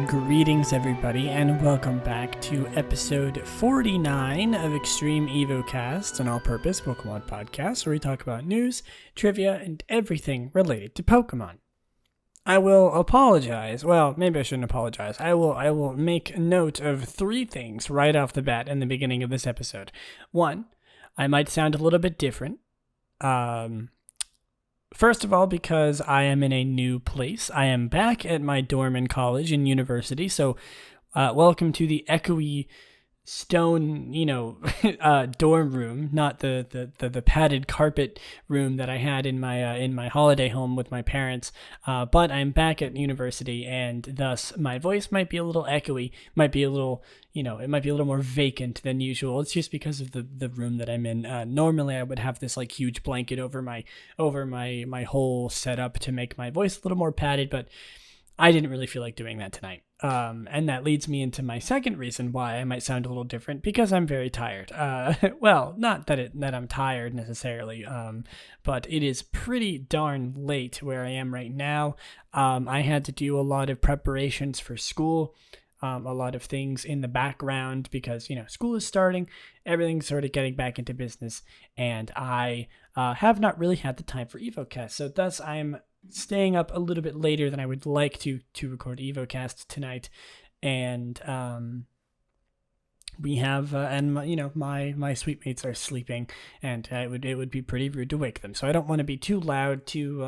Greetings, everybody, and welcome back to episode 49 of Extreme Evocast, an all-purpose Pokemon podcast where we talk about news, trivia, and everything related to Pokemon. I will apologize. Well, maybe I shouldn't apologize. I will make note of three things right off the bat in the beginning of this episode. One, I might sound a little bit different. First of all, because I am in a new place. I am back at my dorm in college and university, so welcome to the echoey stone, dorm room, not the padded carpet room that I had in my holiday home with my parents. But I'm back at university, and thus my voice might be a little echoey, might be a little, it might be a little more vacant than usual. It's just because of the room that I'm in. Normally I would have this like huge blanket over my whole setup to make my voice a little more padded, but I didn't really feel like doing that tonight. And that leads me into my second reason why I might sound a little different, because I'm very tired. Well, not that I'm tired necessarily, but it is pretty darn late where I am right now. I had to do a lot of preparations for school, a lot of things in the background because, school is starting, everything's sort of getting back into business, and I have not really had the time for Evocast. So thus I'm staying up a little bit later than I would like to record Evocast tonight, and we have my sweet mates are sleeping, and it would be pretty rude to wake them. So I don't want to be too loud, too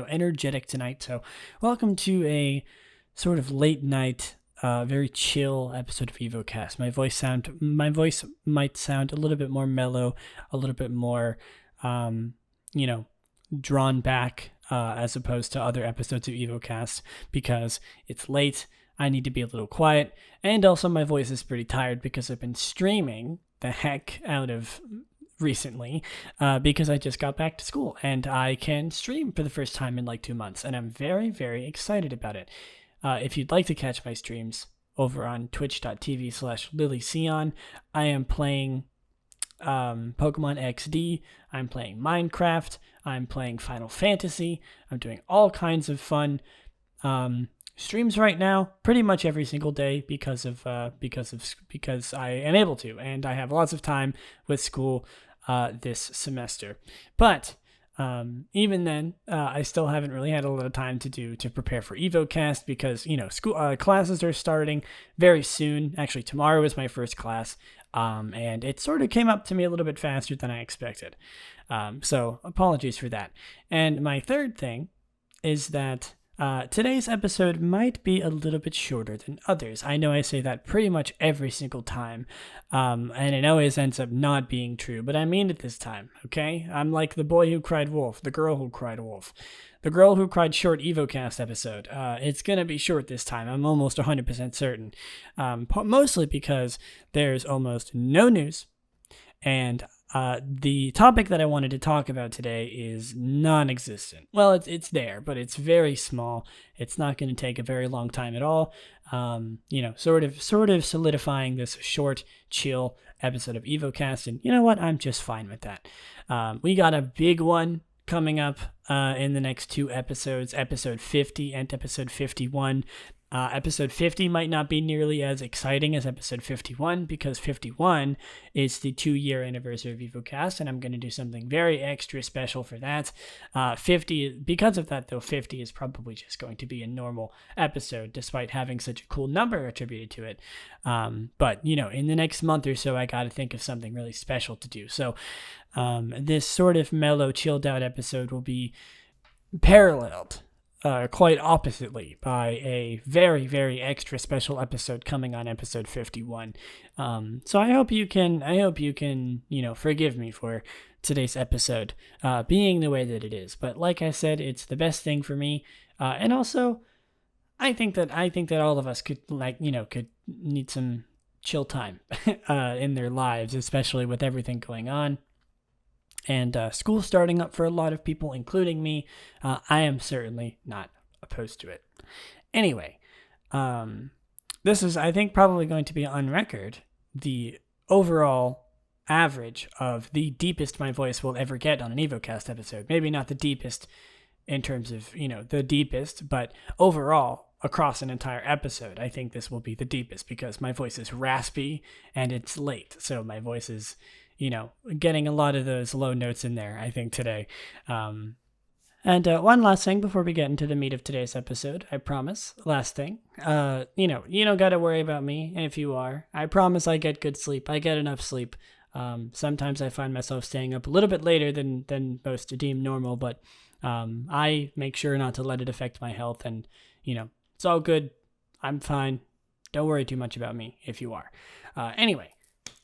energetic tonight. So welcome to a sort of late night, very chill episode of Evocast. My voice might sound a little bit more mellow, a little bit more drawn back, as opposed to other episodes of Evocast, because it's late, I need to be a little quiet, and also my voice is pretty tired because I've been streaming the heck out of recently, because I just got back to school, and I can stream for the first time in like 2 months, and I'm very, very excited about it. If you'd like to catch my streams over on twitch.tv/Lillieceon, I am playing Pokemon XD, I'm playing Minecraft, I'm playing Final Fantasy, I'm doing all kinds of fun streams right now, pretty much every single day because I am able to, and I have lots of time with school this semester. But even then, I still haven't really had a lot of time to prepare for Evocast because school classes are starting very soon. Actually, tomorrow is my first class. And it sort of came up to me a little bit faster than I expected. So apologies for that. And my third thing is that today's episode might be a little bit shorter than others. I know I say that pretty much every single time, and it always ends up not being true, but I mean it this time, okay? I'm like the boy who cried wolf, the girl who cried wolf. The girl who cried short Evocast episode. It's going to be short this time. I'm almost 100% certain. Mostly because there's almost no news. And the topic that I wanted to talk about today is non-existent. Well, it's there, but it's very small. It's not going to take a very long time at all. Sort of solidifying this short, chill episode of Evocast. And you know what? I'm just fine with that. We got a big one coming up in the next two episodes, episode 50 and episode 51. Episode 50 might not be nearly as exciting as episode 51 because 51 is the 2-year anniversary of Evocast, and I'm going to do something very extra special for that. 50, because of that though, 50 is probably just going to be a normal episode despite having such a cool number attributed to it. But in the next month or so, I got to think of something really special to do. So this sort of mellow, chilled out episode will be paralleled quite oppositely by a very, very extra special episode coming on episode 51. So I hope you can, forgive me for today's episode being the way that it is. But like I said, it's the best thing for me. And also, I think that all of us could need some chill time in their lives, especially with everything going on. And school starting up for a lot of people, including me. I am certainly not opposed to it. Anyway, this is, I think, probably going to be on record the overall average of the deepest my voice will ever get on an Evocast episode. Maybe not the deepest in terms of, the deepest, but overall, across an entire episode. I think this will be the deepest because my voice is raspy and it's late. So my voice is, getting a lot of those low notes in there, I think, today. And one last thing before we get into the meat of today's episode, I promise. Last thing, you don't got to worry about me if you are. I promise I get good sleep. I get enough sleep. Sometimes I find myself staying up a little bit later than most deem normal, but I make sure not to let it affect my health. And, it's all good. I'm fine. Don't worry too much about me if you are. Anyway,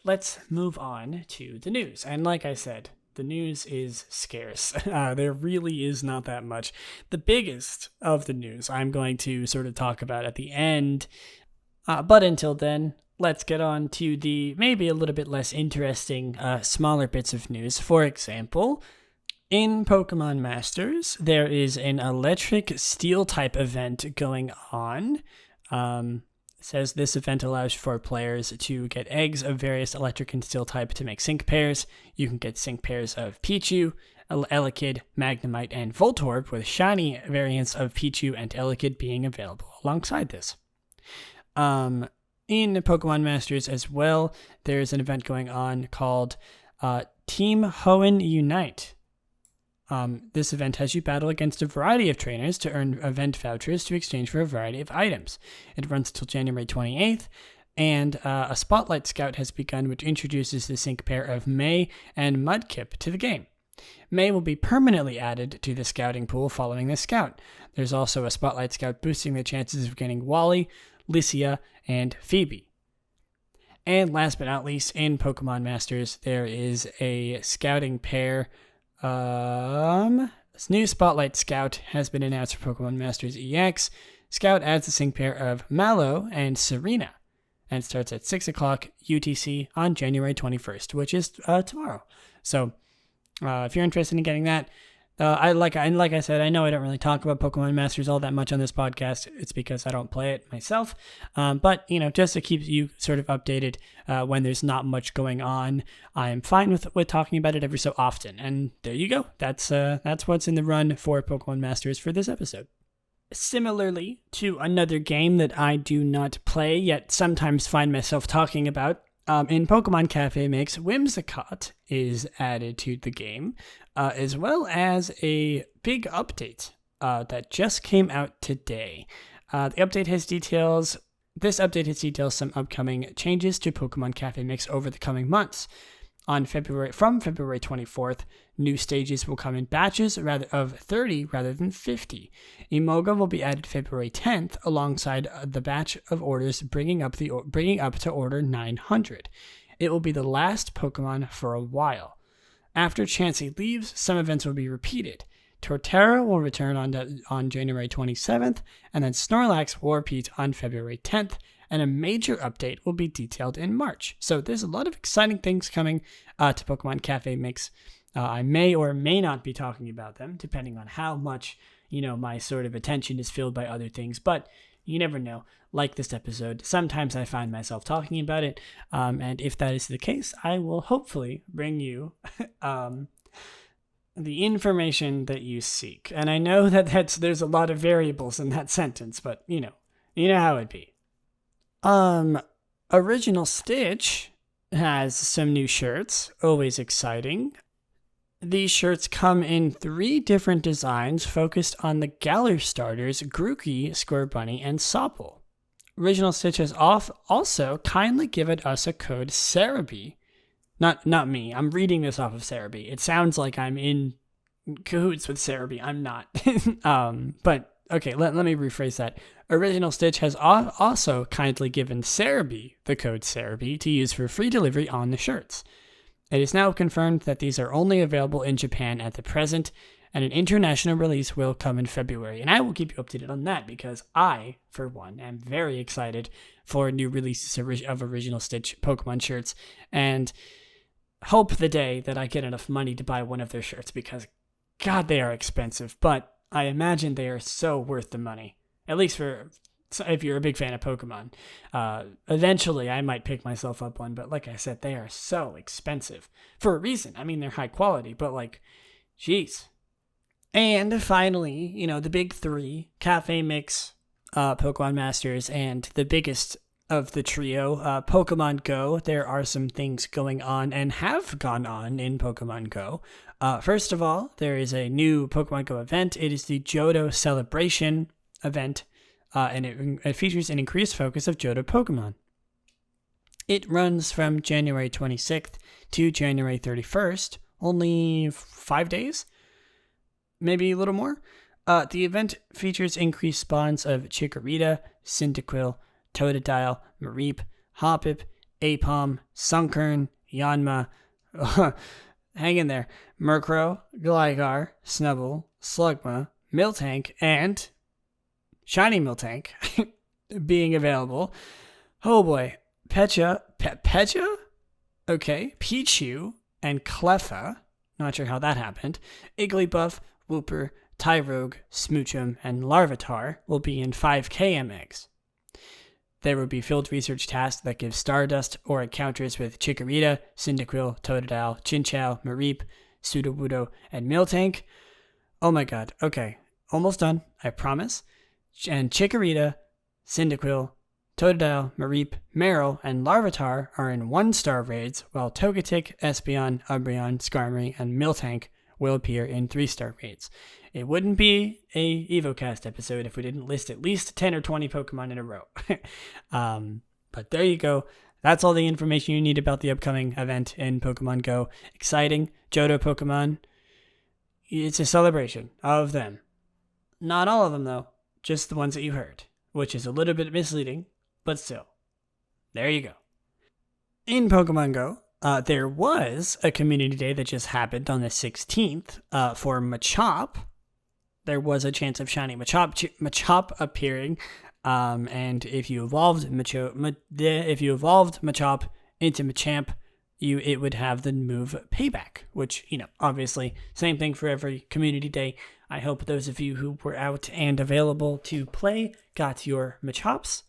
let's move on to the news. And like I said, the news is scarce. There really is not that much. The biggest of the news I'm going to sort of talk about at the end. But until then, let's get on to the maybe a little bit less interesting, smaller bits of news. For example, in Pokemon Masters, there is an electric steel type event going on. Says this event allows for players to get eggs of various electric and steel type to make sync pairs. You can get sync pairs of Pichu, Elekid, Magnemite, and Voltorb, with shiny variants of Pichu and Elekid being available alongside this. In Pokemon Masters as well, there's an event going on called Team Hoenn Unite. This event has you battle against a variety of trainers to earn event vouchers to exchange for a variety of items. It runs until January 28th, and a Spotlight Scout has begun, which introduces the sync pair of May and Mudkip to the game. May will be permanently added to the scouting pool following the scout. There's also a Spotlight Scout boosting the chances of getting Wally, Lillieceon, and Phoebe. And last but not least, in Pokemon Masters, there is a scouting pair. This new Spotlight Scout has been announced for Pokemon Masters EX. Scout adds a sync pair of Mallow and Serena, and starts at 6 o'clock UTC on January 21st, which is tomorrow. So if you're interested in getting that, like I said, I know I don't really talk about Pokemon Masters all that much on this podcast. It's because I don't play it myself. But just to keep you sort of updated when there's not much going on, I am fine with talking about it every so often. And there you go. That's what's in the run for Pokemon Masters for this episode. Similarly to another game that I do not play yet sometimes find myself talking about, in Pokemon Cafe Mix, Whimsicott is added to the game, as well as a big update that just came out today. The update has details. This update has details some upcoming changes to Pokemon Cafe Mix over the coming months. From February 24th, new stages will come in batches of 30 rather than 50. Emoga will be added February 10th alongside the batch of orders bringing up to order 900. It will be the last Pokemon for a while. After Chansey leaves, some events will be repeated. Torterra will return on January 27th, and then Snorlax will repeat on February 10th, and a major update will be detailed in March. So there's a lot of exciting things coming to Pokemon Cafe Mix. I may or may not be talking about them, depending on how much, my sort of attention is filled by other things. But you never know. Like this episode, sometimes I find myself talking about it. And if that is the case, I will hopefully bring you the information that you seek. And I know there's a lot of variables in that sentence, but you know how it be. Original Stitch has some new shirts, always exciting. These shirts come in 3 different designs focused on the Galar starters, Grookey, Scorbunny, and Sopple. Original Stitch has also kindly given us a code Cerebi. Not me, I'm reading this off of Cerebi. It sounds like I'm in cahoots with Cerebi. I'm not. But okay, let me rephrase that. Original Stitch has also kindly given Cerebi the code Cerebi to use for free delivery on the shirts. It is now confirmed that these are only available in Japan at the present, and an international release will come in February. And I will keep you updated on that because I, for one, am very excited for new releases of Original Stitch Pokemon shirts, and hope the day that I get enough money to buy one of their shirts because, God, they are expensive, but I imagine they are so worth the money. At least if you're a big fan of Pokemon. Eventually, I might pick myself up one, but like I said, they are so expensive. For a reason. I mean, they're high quality, but jeez. And finally, the big 3, Cafe Mix, Pokemon Masters, and the biggest of the trio, Pokemon Go. There are some things going on and have gone on in Pokemon Go. First of all, there is a new Pokemon Go event. It is the Johto Celebration event, and it features an increased focus of Johto Pokemon. It runs from January 26th to January 31st, only 5 days, maybe a little more. The event features increased spawns of Chikorita, Cyndaquil, Totodile, Mareep, Hoppip, Aipom, Sunkern, Yanma, hang in there, Murkrow, Gligar, Snubbull, Slugma, Miltank, and Shiny Miltank being available. Oh boy. Pecha? Okay. Pichu and Cleffa. Not sure how that happened. Igglybuff, Wooper, Tyrogue, Smoochum, and Larvitar will be in 5K MX. There will be field research tasks that give Stardust or encounters with Chikorita, Cyndaquil, Totodile, Chinchou, Mareep, Sudowoodo, and Miltank. Oh my god. Okay. Almost done. I promise. And Chikorita, Cyndaquil, Totodile, Mareep, Marill, and Larvitar are in 1-star raids, while Togetic, Espeon, Umbreon, Skarmory, and Miltank will appear in 3-star raids. It wouldn't be a Evocast episode if we didn't list at least 10 or 20 Pokemon in a row. But there you go. That's all the information you need about the upcoming event in Pokemon Go. Exciting. Johto Pokemon. It's a celebration of them. Not all of them, though. Just the ones that you heard, which is a little bit misleading, but still. There you go. In Pokemon Go, there was a community day that just happened on the 16th for Machop. There was a chance of shiny Machop appearing, and if you evolved Machop into Machamp, it would have the move Payback, which, obviously, same thing for every community day. I hope those of you who were out and available to play got your Machops,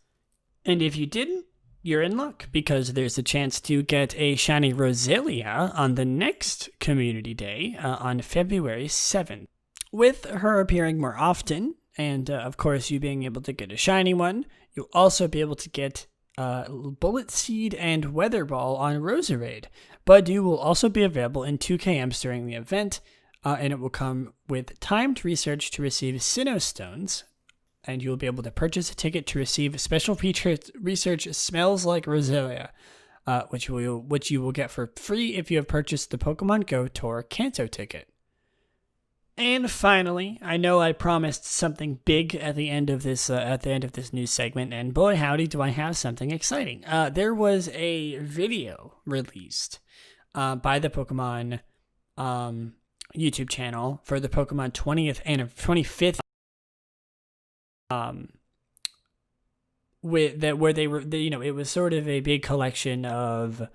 and if you didn't, you're in luck, because there's a chance to get a shiny Roselia on the next community day on February 7th. With her appearing more often, and of course you being able to get a shiny one, you'll also be able to get Bullet Seed and Weather Ball on Roserade. Budew will also be available in 2KMs during the event, and it will come with timed research to receive Sinnoh Stones, and you'll be able to purchase a ticket to receive special feature research Smells Like Roselia, which you will get for free if you have purchased the Pokemon Go Tour Kanto ticket. And finally, I know I promised something big at the end of this news segment, and boy howdy do I have something exciting. There was a video released by the Pokemon YouTube channel for the Pokemon 25th it was sort of a big collection of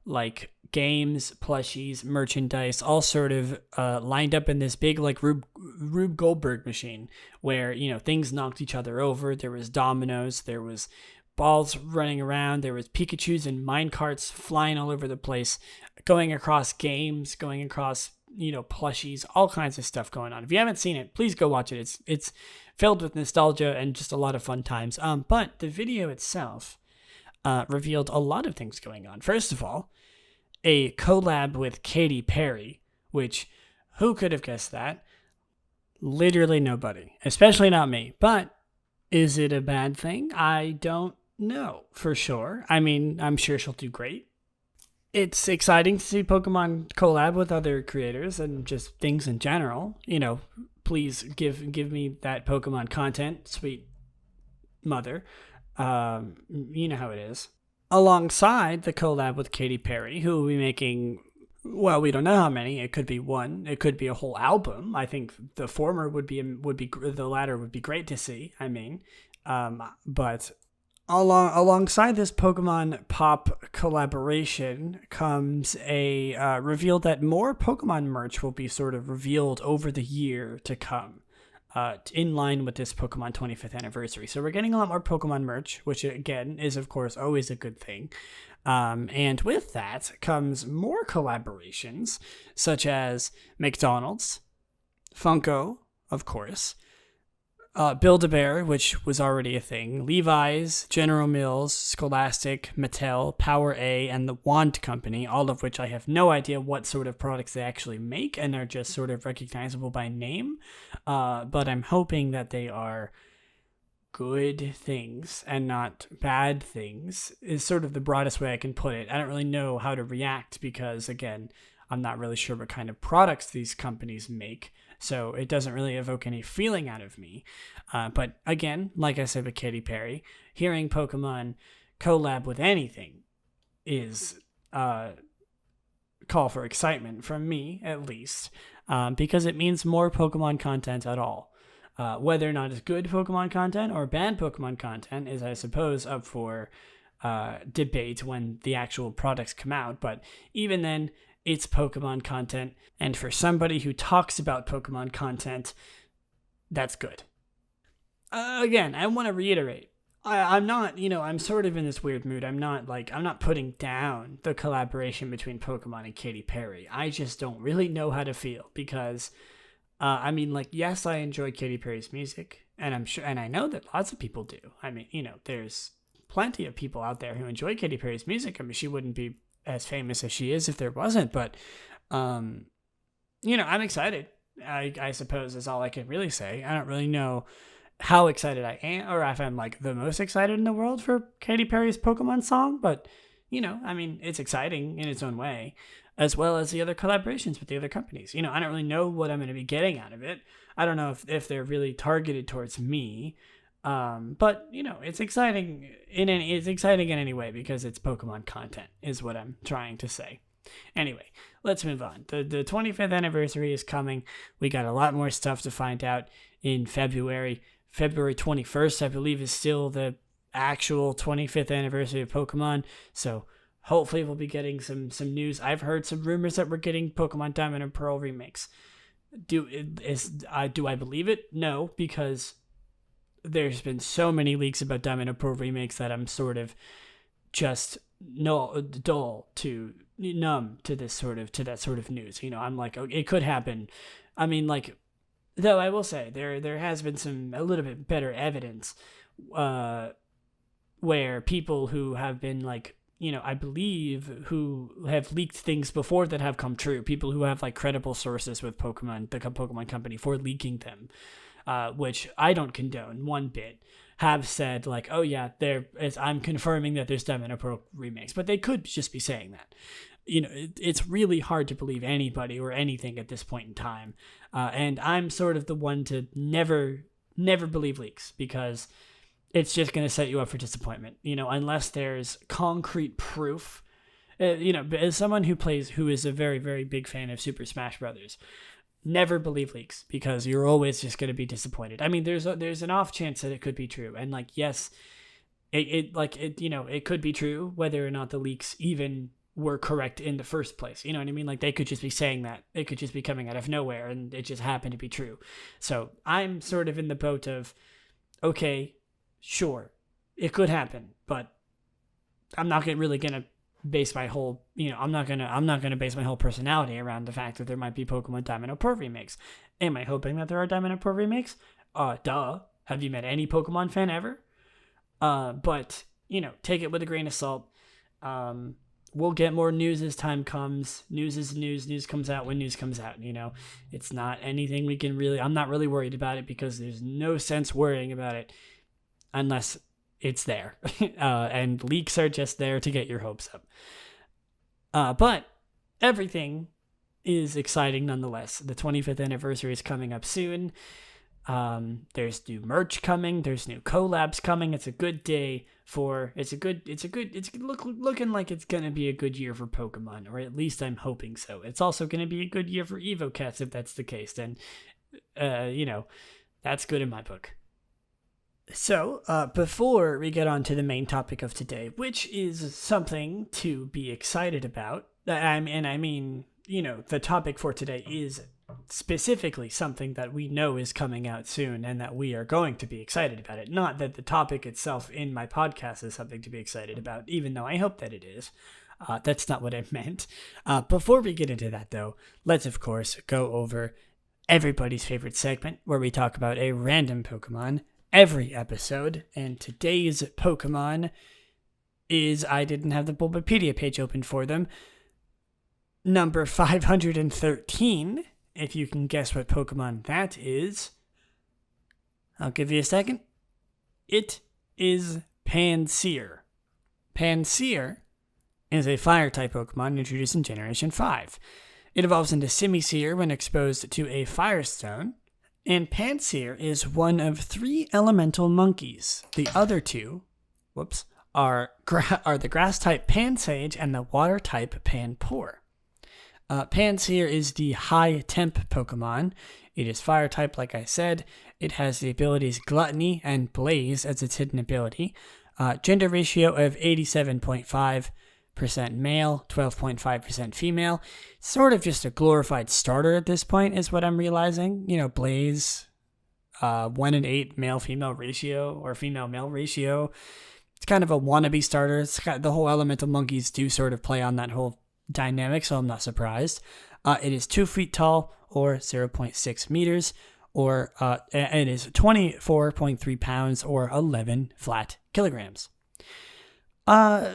like games, plushies, merchandise, all sort of lined up in this big like Rube Goldberg machine where, things knocked each other over. There was dominoes, there was balls running around, there was Pikachus and minecarts flying all over the place, going across games, going across, plushies, all kinds of stuff going on. If you haven't seen it, please go watch it. It's filled with nostalgia and just a lot of fun times. But the video itself revealed a lot of things going on. First of all, a collab with Katy Perry, which who could have guessed that? Literally nobody, especially not me. But is it a bad thing? I don't know for sure. I mean, I'm sure she'll do great. It's exciting to see Pokemon collab with other creators and just things in general. Please give me that Pokemon content, sweet mother. You know how it is. Alongside the collab with Katy Perry, who will be making, well, we don't know how many. It could be one. It could be a whole album. I think the latter would be great to see. But alongside this Pokemon Pop collaboration comes a reveal that more Pokemon merch will be sort of revealed over the year to come. In line with this Pokemon 25th anniversary. So we're getting a lot more Pokemon merch, which again is of course always a good thing. And with that comes more collaborations, such as McDonald's, Funko, of course, Build-A-Bear, which was already a thing, Levi's, General Mills, Scholastic, Mattel, Power A, and the Wand Company, all of which I have no idea what sort of products they actually make and are just sort of recognizable by name. But I'm hoping that they are good things and not bad things, is sort of the broadest way I can put it. I don't really know how to react because, again, I'm not really sure what kind of products these companies make. So it doesn't really evoke any feeling out of me. But again, like I said with Katy Perry, hearing Pokemon collab with anything is call for excitement from me, at least, because it means more Pokemon content at all. Whether or not it's good Pokemon content or bad Pokemon content is, I suppose, up for debate when the actual products come out. But even then, it's Pokemon content, and for somebody who talks about Pokemon content, that's good. Again, I want to reiterate, I'm not, I'm sort of in this weird mood. I'm not putting down the collaboration between Pokemon and Katy Perry. I just don't really know how to feel because, yes, I enjoy Katy Perry's music, and I'm sure, and I know that lots of people do. There's plenty of people out there who enjoy Katy Perry's music. She wouldn't be as famous as she is if there wasn't, but I'm excited, I suppose is all I can really say. I don't really know how excited I am or if I'm like the most excited in the world for Katy Perry's Pokemon song, but it's exciting in its own way, as well as the other collaborations with the other companies. I don't really know what I'm going to be getting out of it. I don't know if they're really targeted towards me. But it's exciting in any way because it's Pokemon content is what I'm trying to say. Anyway, let's move on. The 25th anniversary is coming. We got a lot more stuff to find out in February. February 21st, I believe, is still the actual 25th anniversary of Pokemon. So hopefully we'll be getting some news. I've heard some rumors that we're getting Pokemon Diamond and Pearl remakes. Do I believe it? No, because there's been so many leaks about Diamond and Pearl remakes that I'm sort of just numb to that sort of news. I'm like, okay, it could happen. Though I will say there has been a little bit better evidence where people who have been I believe who have leaked things before that have come true, people who have credible sources with Pokemon, the Pokemon company, for leaking them, which I don't condone one bit, have said oh yeah, I'm confirming that there's Diamond and Pearl remakes, but they could just be saying that. It's really hard to believe anybody or anything at this point in time, and I'm sort of the one to never believe leaks because it's just going to set you up for disappointment, unless there's concrete proof. As someone who is a very, very big fan of Super Smash Brothers, never believe leaks because you're always just going to be disappointed. There's an off chance that it could be true, and yes, it could be true whether or not the leaks even were correct in the first place. You know what I mean? They could just be saying that. It could just be coming out of nowhere and it just happened to be true. So I'm sort of in the boat of, okay, sure, it could happen, but I'm not really gonna base my whole, I'm not gonna base my whole personality around the fact that there might be Pokemon Diamond and Pearl remakes. Am I hoping that there are Diamond and Pearl remakes? Duh. Have you met any Pokemon fan ever? But take it with a grain of salt. We'll get more news as time comes. News is news. News comes out when news comes out. It's not anything we can really. I'm not really worried about it because there's no sense worrying about it unless it's there. And leaks are just there to get your hopes up. But everything is exciting nonetheless. The 25th anniversary is coming up soon. There's new merch coming. There's new collabs coming. It's a good day it's looking like it's going to be a good year for Pokemon, or at least I'm hoping so. It's also going to be a good year for Evocast if that's the case. Then, that's good in my book. So, before we get on to the main topic of today, which is something to be excited about, the topic for today is specifically something that we know is coming out soon and that we are going to be excited about it. Not that the topic itself in my podcast is something to be excited about, even though I hope that it is. That's not what I meant. Before we get into that, though, let's, of course, go over everybody's favorite segment where we talk about a random Pokemon every episode. And today's Pokemon is, I didn't have the Bulbapedia page open for them, number 513. If you can guess what Pokemon that is, I'll give you a second. It is Pansear. Pansear is a Fire-type Pokemon introduced in Generation 5. It evolves into Simisear when exposed to a Firestone, and Pansear is one of 3 elemental monkeys. The other 2, are the Grass-type Pansage and the Water-type Panpour. Pansear is the high-temp Pokemon. It is Fire-type, like I said. It has the abilities Gluttony and Blaze as its hidden ability. Gender ratio of 87.5% male, 12.5% female. Sort of just a glorified starter at this point is what I'm realizing. Blaze, 1 in 8 male-female ratio or female-male ratio. It's kind of a wannabe starter. The whole elemental monkeys do sort of play on that whole dynamic, so I'm not surprised. It is 2 feet tall or 0.6 meters, or it is 24.3 pounds or 11 flat kilograms. I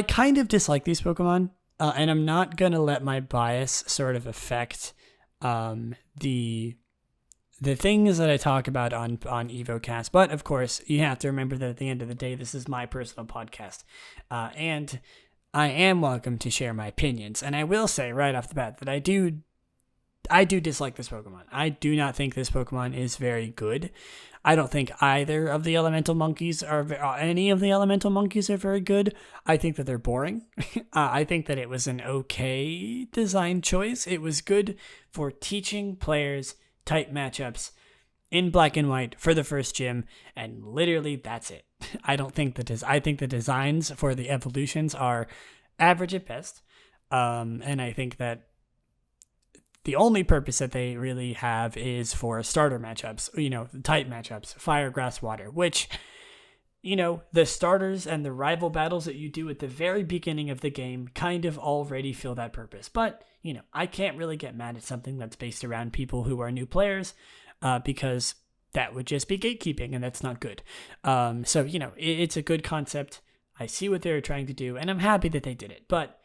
kind of dislike these Pokemon, and I'm not going to let my bias sort of affect the things that I talk about on Evocast. But, of course, you have to remember that at the end of the day, this is my personal podcast, and I am welcome to share my opinions. And I will say right off the bat that I do dislike this Pokemon. I do not think this Pokemon is very good. I don't think either of the elemental monkeys any of the elemental monkeys are very good. I think that they're boring. I think that it was an okay design choice. It was good for teaching players type matchups in black and white for the first gym, and literally that's it. I think the designs for the evolutions are average at best, and I think that the only purpose that they really have is for starter matchups, type matchups, fire, grass, water, which, the starters and the rival battles that you do at the very beginning of the game kind of already fill that purpose. But, I can't really get mad at something that's based around people who are new players, because that would just be gatekeeping, and that's not good. So, it's a good concept. I see what they were trying to do, and I'm happy that they did it. But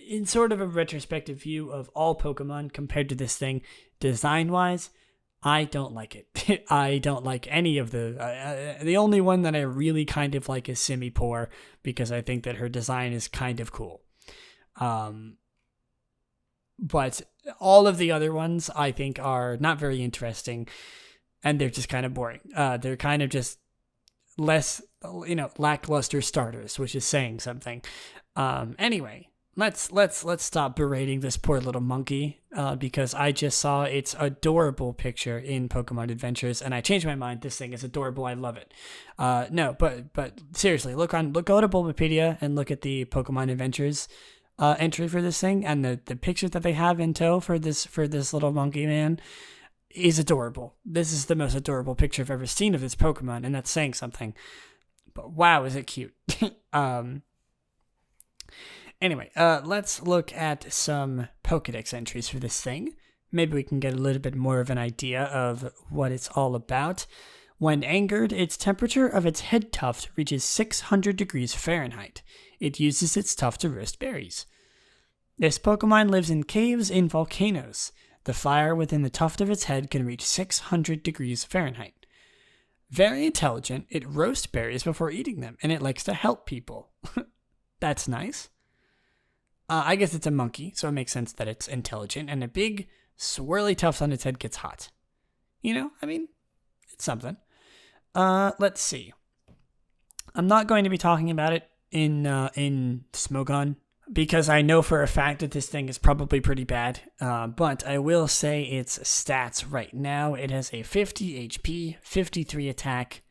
in sort of a retrospective view of all Pokemon compared to this thing, design-wise, I don't like it. I don't like any of the only one that I really kind of like is Simipour, because I think that her design is kind of cool. But all of the other ones I think are not very interesting, and they're just kind of boring. They're kind of just less, lackluster starters, which is saying something. Anyway, let's stop berating this poor little monkey, because I just saw its adorable picture in Pokemon Adventures, and I changed my mind. This thing is adorable. I love it. No, but seriously, go to Bulbapedia and look at the Pokemon Adventures entry for this thing, and the picture that they have in tow for this little monkey man is adorable. This is the most adorable picture I've ever seen of this Pokemon, and that's saying something. But wow, is it cute. Anyway, let's look at some Pokedex entries for this thing. Maybe we can get a little bit more of an idea of what it's all about. When angered, its temperature of its head tuft reaches 600 degrees Fahrenheit. It uses its tuft to roast berries. This Pokemon lives in caves in volcanoes. The fire within the tuft of its head can reach 600 degrees Fahrenheit. Very intelligent, it roasts berries before eating them, and it likes to help people. That's nice. I guess it's a monkey, so it makes sense that it's intelligent, and a big, swirly tuft on its head gets hot. It's something. Let's see. I'm not going to be talking about it in Smogon, because I know for a fact that this thing is probably pretty bad, but I will say its stats right now. It has a 50 HP, 53 attack,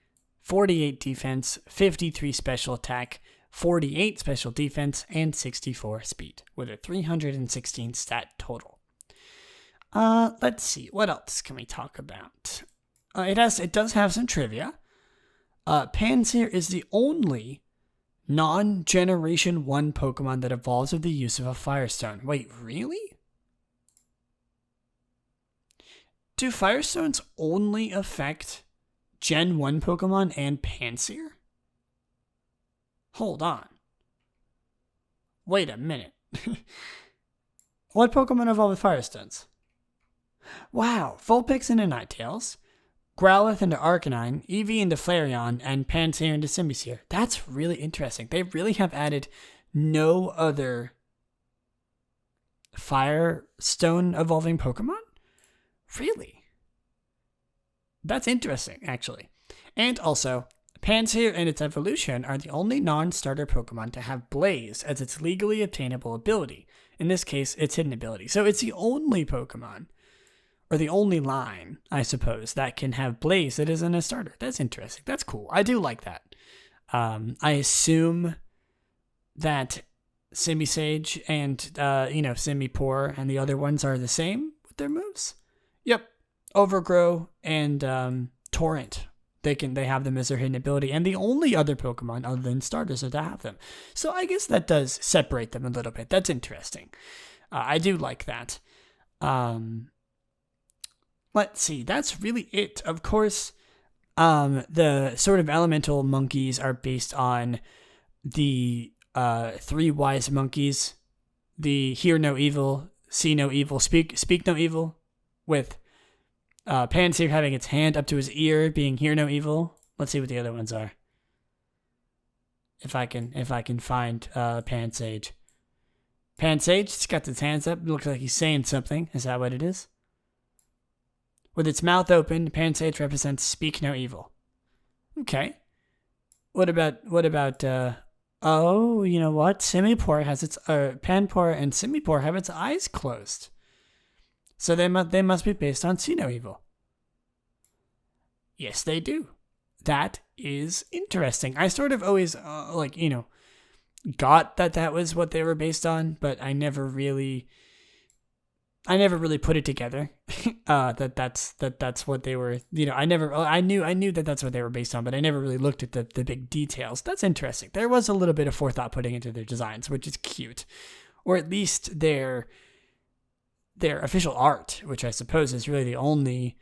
48 defense, 53 special attack, 48 special defense, and 64 speed, with a 316 stat total. Let's see, what else can we talk about? It does have some trivia. Pansear is the only Non-Generation 1 Pokemon that evolves with the use of a Firestone. Wait, really? Do Firestones only affect Gen 1 Pokemon and Pansear? Hold on. Wait a minute. What Pokemon evolve with Firestones? Wow, Vulpix into Ninetales, Growlithe into Arcanine, Eevee into Flareon, and Pansear into Simisear. That's really interesting. They really have added no other Firestone evolving Pokemon? Really? That's interesting, actually. And also, Pansear and its evolution are the only non-starter Pokemon to have Blaze as its legally obtainable ability. In this case, its hidden ability. So it's the only Pokemon, or the only line, I suppose, that can have Blaze that isn't a starter. That's interesting. That's cool. I do like that. I assume that Simisage and, Simipour and the other ones are the same with their moves. Yep. Overgrow and Torrent. They have them as their hidden ability, and the only other Pokemon other than starters are to have them. So I guess that does separate them a little bit. That's interesting. I do like that. Let's see. That's really it. Of course, the sort of elemental monkeys are based on the three wise monkeys. The hear no evil, see no evil, speak no evil, with Pansear having its hand up to his ear, being hear no evil. Let's see what the other ones are. If I can find Pansage. Pansage, it's got its hands up. It looks like he's saying something. Is that what it is? With its mouth open, Pansage represents speak no evil. Okay. What about oh, you know what? Simipour has its Panpour and Simipour have its eyes closed. So they must be based on See No Evil. Yes, they do. That is interesting. I sort of always got that was what they were based on, but I never really put it together. That's what they were. I knew that that's what they were based on, but I never really looked at the big details. That's interesting. There was a little bit of forethought putting into their designs, which is cute, or at least their official art, which I suppose is really the only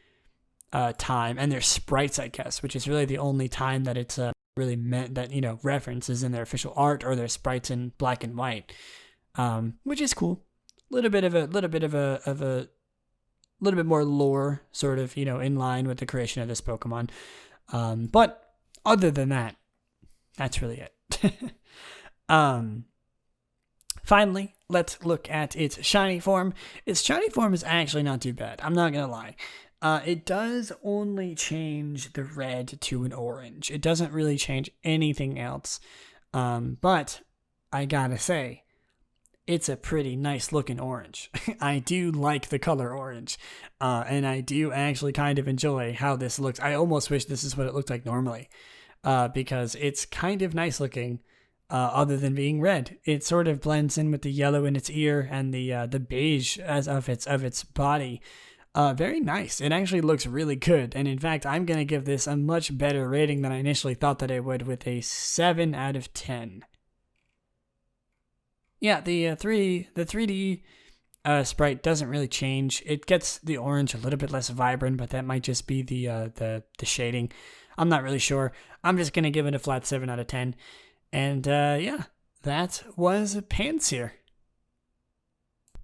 time, and their sprites, I guess, which is really the only time that it's really meant that references in their official art or their sprites in black and white, which is cool. A little bit more lore, sort of, in line with the creation of this Pokemon. But other than that, that's really it. Finally, let's look at its shiny form. Its shiny form is actually not too bad. I'm not going to lie. It does only change the red to an orange. It doesn't really change anything else. But I gotta say, it's a pretty nice looking orange. I do like the color orange. And I do actually kind of enjoy how this looks. I almost wish this is what it looked like normally. Because it's kind of nice looking. Other than being red, it sort of blends in with the yellow in its ear and the beige as of its body. Very nice. It actually looks really good, and in fact, I'm gonna give this a much better rating than I initially thought that I would, with a 7 out of 10. Yeah, the 3D sprite doesn't really change. It gets the orange a little bit less vibrant, but that might just be the shading. I'm not really sure. I'm just gonna give it a flat 7 out of 10. And yeah, that was Pansear.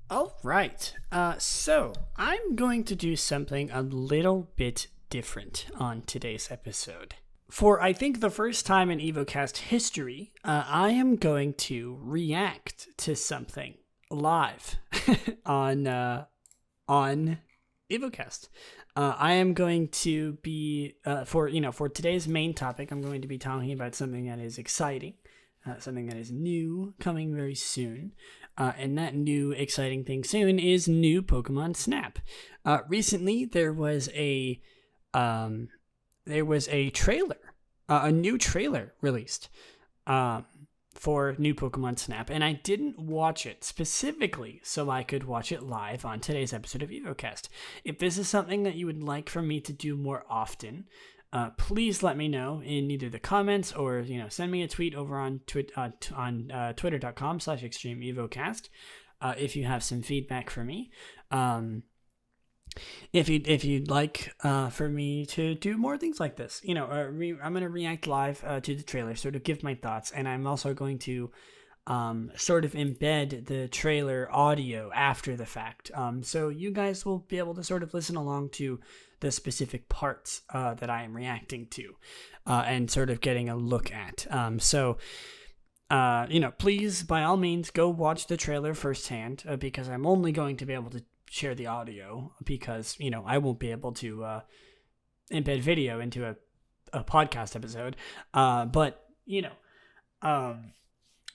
All right, so I'm going to do something a little bit different on today's episode. For, I think, the first time in Evocast history, I am going to react to something live on Evocast. I am going to be, for today's main topic, I'm going to be talking about something that is exciting, something that is new, coming very soon. And that new exciting thing soon is new Pokemon Snap. Recently, there was a trailer, a new trailer released for new Pokemon Snap, and I didn't watch it specifically so I could watch it live on today's episode of Evocast. If this is something that you would like for me to do more often, please let me know in either the comments or send me a tweet over on twitter.com/extremeevocast if you have some feedback for me. If you'd like for me to do more things like this, I'm going to react live to the trailer, sort of give my thoughts, and I'm also going to sort of embed the trailer audio after the fact. So you guys will be able to sort of listen along to the specific parts that I am reacting to and sort of getting a look at. Please, by all means, go watch the trailer firsthand because I'm only going to be able to share the audio because, I won't be able to embed video into a podcast episode.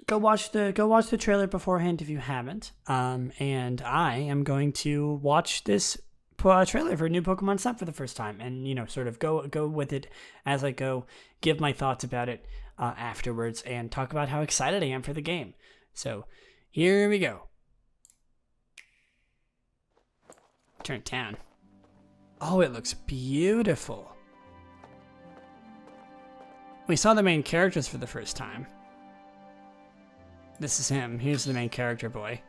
Go watch the trailer beforehand if you haven't. And I am going to watch this trailer for new Pokemon Snap for the first time, and sort of go with it as I go, give my thoughts about it afterwards, and talk about how excited I am for the game. So here we go. Turn it down. Oh, it looks beautiful. We saw the main characters for the first time. This is him. Here's the main character boy.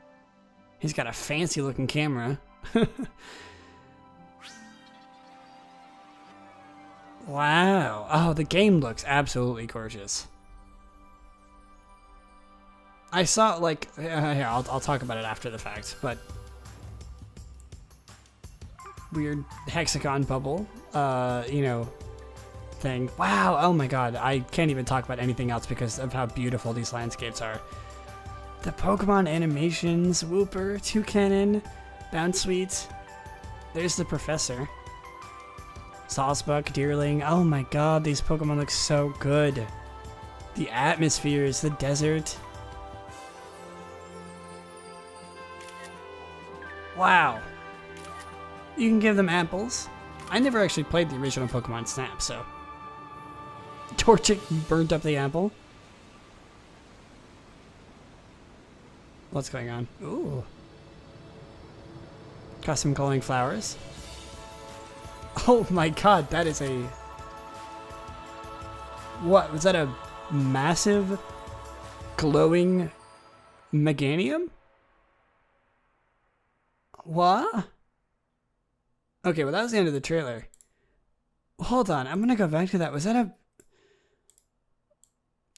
He's got a fancy looking camera. Wow. Oh, the game looks absolutely gorgeous. I saw, here, I'll talk about it after the fact, but weird hexagon bubble, thing. Wow. Oh my god. I can't even talk about anything else because of how beautiful these landscapes are. The Pokemon animations, Wooper, Toucanon, Bounsweet. There's the Professor. Sawsbuck, Deerling. Oh my god, these Pokemon look so good. The atmospheres, the desert. Wow. You can give them apples. I never actually played the original Pokemon Snap, so. Torchic burnt up the apple. What's going on? Ooh. Got some glowing flowers. Oh my god, that is a... What? Was that a massive glowing Meganium? What? Okay, well that was the end of the trailer. Hold on, I'm gonna go back to that. Was that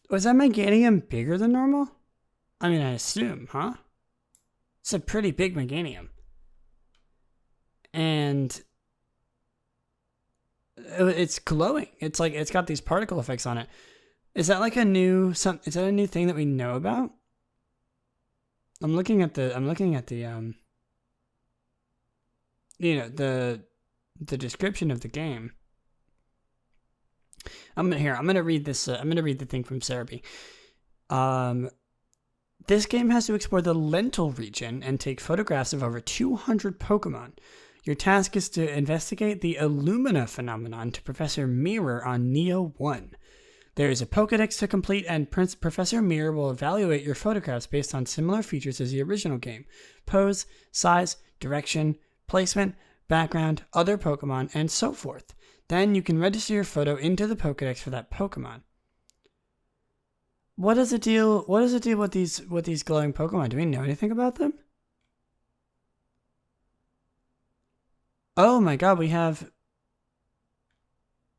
Meganium bigger than normal? I mean, I assume, huh? It's a pretty big Meganium. And it's glowing. It's like it's got these particle effects on it. Is that like a new is that a new thing that we know about? I'm looking at the the description of the game. I'm gonna read this. I'm gonna read the thing from Cerebi. This game has to explore the Lentil region and take photographs of over 200 Pokemon. Your task is to investigate the Illumina phenomenon to Professor Mirror on Neo 1. There is a Pokedex to complete, and Professor Mirror will evaluate your photographs based on similar features as the original game: pose, size, direction, placement, background, other Pokemon, and so forth. Then you can register your photo into the Pokedex for that Pokemon. What is the deal with these glowing Pokemon? Do we know anything about them? Oh my god, we have...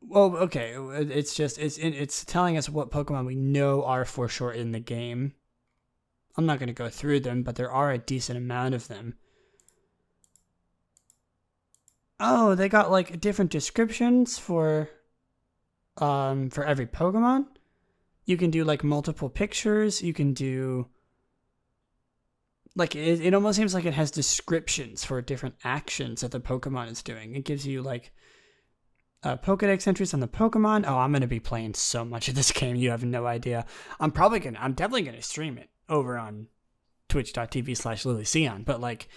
Well, okay, it's telling us what Pokemon we know are for sure in the game. I'm not going to go through them, but there are a decent amount of them. Oh, they got like different descriptions for every Pokemon. You can do like multiple pictures. You can do like it almost seems like it has descriptions for different actions that the Pokemon is doing. It gives you like Pokedex entries on the Pokemon. Oh, I'm gonna be playing so much of this game. You have no idea. I'm definitely gonna stream it over on twitch.tv/Lillieceon. But like,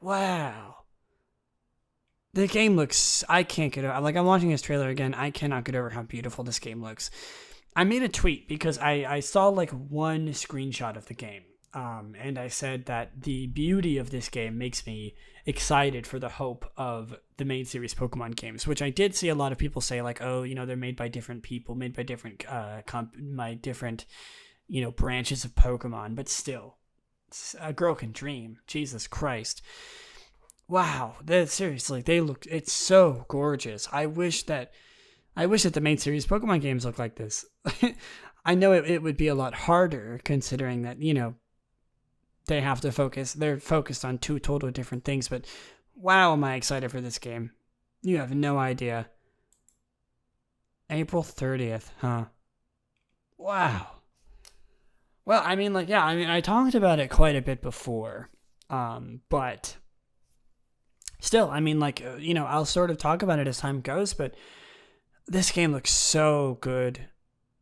wow. The game looks, I can't get over, like I'm watching this trailer again, I cannot get over how beautiful this game looks. I made a tweet because I saw like one screenshot of the game and I said that the beauty of this game makes me excited for the hope of the main series Pokemon games, which I did see a lot of people say, like, oh, they're made by different people, made by different different branches of Pokemon, but still, a girl can dream. Jesus Christ. Wow, seriously, it's so gorgeous. I wish that the main series Pokemon games looked like this. I know it would be a lot harder considering that, they have to they're focused on two total different things, but wow, am I excited for this game. You have no idea. April 30th, huh? Wow. Well, I talked about it quite a bit before, but still, I'll sort of talk about it as time goes, but this game looks so good.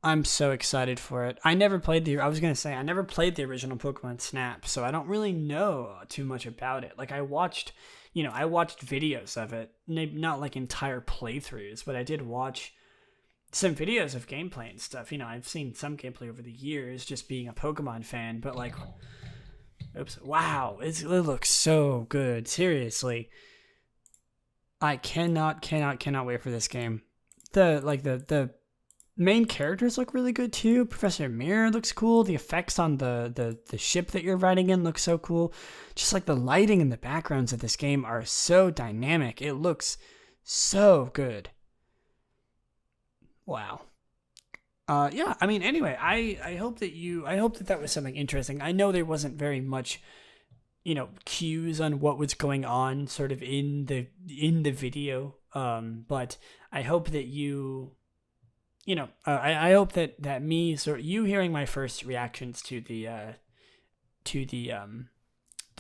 I'm so excited for it. I never played the original Pokemon Snap, so I don't really know too much about it. Like, I watched videos of it, not like entire playthroughs, but I did watch some videos of gameplay and stuff. I've seen some gameplay over the years just being a Pokemon fan, but wow, it looks so good. Seriously. I cannot wait for this game. The main characters look really good too. Professor Mirror looks cool. The effects on the ship that you're riding in look so cool. Just like the lighting and the backgrounds of this game are so dynamic. It looks so good. Wow. Anyway, I hope that was something interesting. I know there wasn't very much, cues on what was going on sort of in the video. But I hope that I hope that you hearing my first reactions to the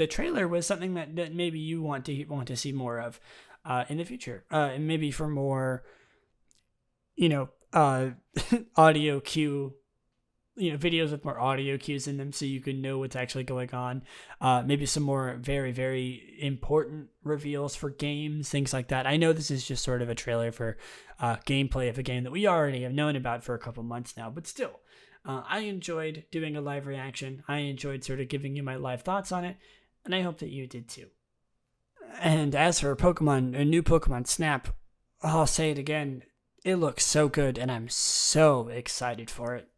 trailer was something that maybe you want to see more of, in the future, and maybe for more, audio cue, videos with more audio cues in them so you can know what's actually going on. Maybe some more very, very important reveals for games, things like that. I know this is just sort of a trailer for gameplay of a game that we already have known about for a couple months now, but still, I enjoyed doing a live reaction. I enjoyed sort of giving you my live thoughts on it, and I hope that you did too. And as for a new Pokemon Snap, I'll say it again, it looks so good, and I'm so excited for it.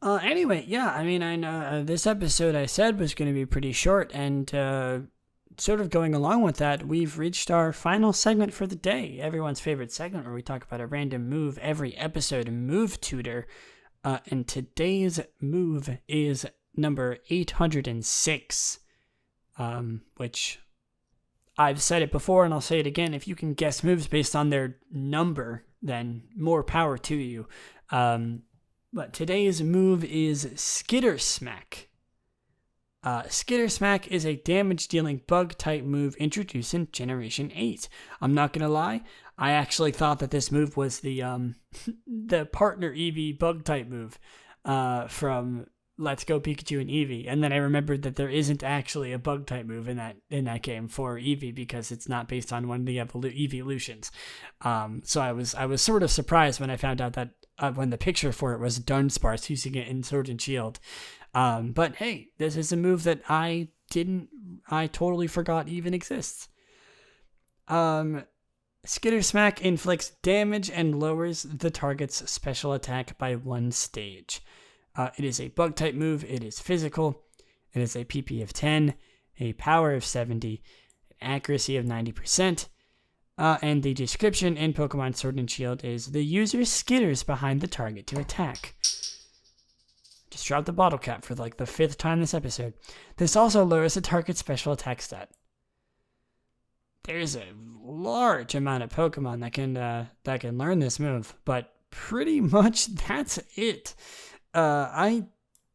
Anyway, yeah, I know this episode I said was going to be pretty short, and sort of going along with that, we've reached our final segment for the day, everyone's favorite segment where we talk about a random move every episode, Move Tutor, and today's move is number 806, which I've said it before and I'll say it again, if you can guess moves based on their number, then more power to you. But today's move is Skitter Smack. Skitter Smack is a damage-dealing bug-type move introduced in Generation 8. I'm not gonna lie, I actually thought that this move was the partner Eevee bug-type move from Let's Go Pikachu and Eevee, and then I remembered that there isn't actually a bug-type move in that game for Eevee because it's not based on one of the evolutions. So I was sort of surprised when I found out that when the picture for it was Dunsparce using it in Sword and Shield. But hey, this is a move that I totally forgot even exists. Skitter Smack inflicts damage and lowers the target's special attack by 1 stage. It is a bug-type move, it is physical, it is a PP of 10, a power of 70, an accuracy of 90%, and the description in Pokemon Sword and Shield is, the user skitters behind the target to attack. Just dropped the bottle cap for like the 5th time this episode. This also lowers the target's special attack stat. There's a large amount of Pokemon that can learn this move, but pretty much that's it.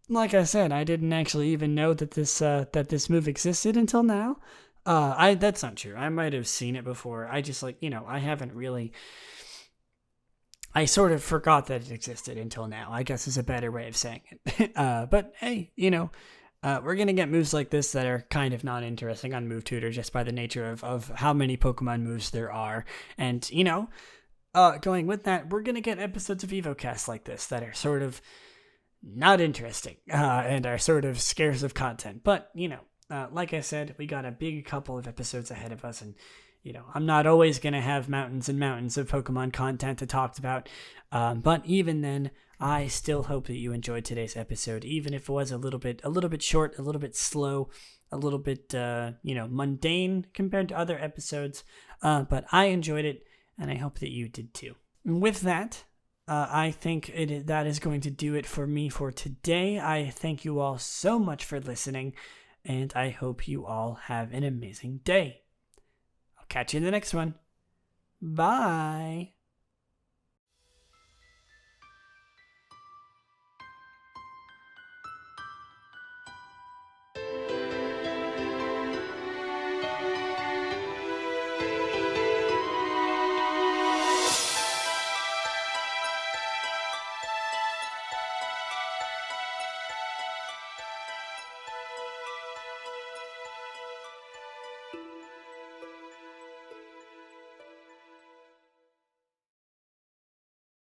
Like I said, I didn't actually even know that this move existed until now. That's not true. I might have seen it before. I just I haven't really. I sort of forgot that it existed until now, I guess is a better way of saying it. But hey, we're going to get moves like this that are kind of not interesting on Move Tutor just by the nature of how many Pokemon moves there are. And, going with that, we're going to get episodes of Evocast like this that are sort of not interesting and are sort of scarce of content. But, like I said, we got a big couple of episodes ahead of us, and I'm not always going to have mountains and mountains of Pokemon content to talk about. But even then, I still hope that you enjoyed today's episode, even if it was a little bit short, a little bit slow, a little bit, mundane compared to other episodes. But I enjoyed it, and I hope that you did too. And with that, I think that is going to do it for me for today. I thank you all so much for listening, and I hope you all have an amazing day. Catch you in the next one. Bye.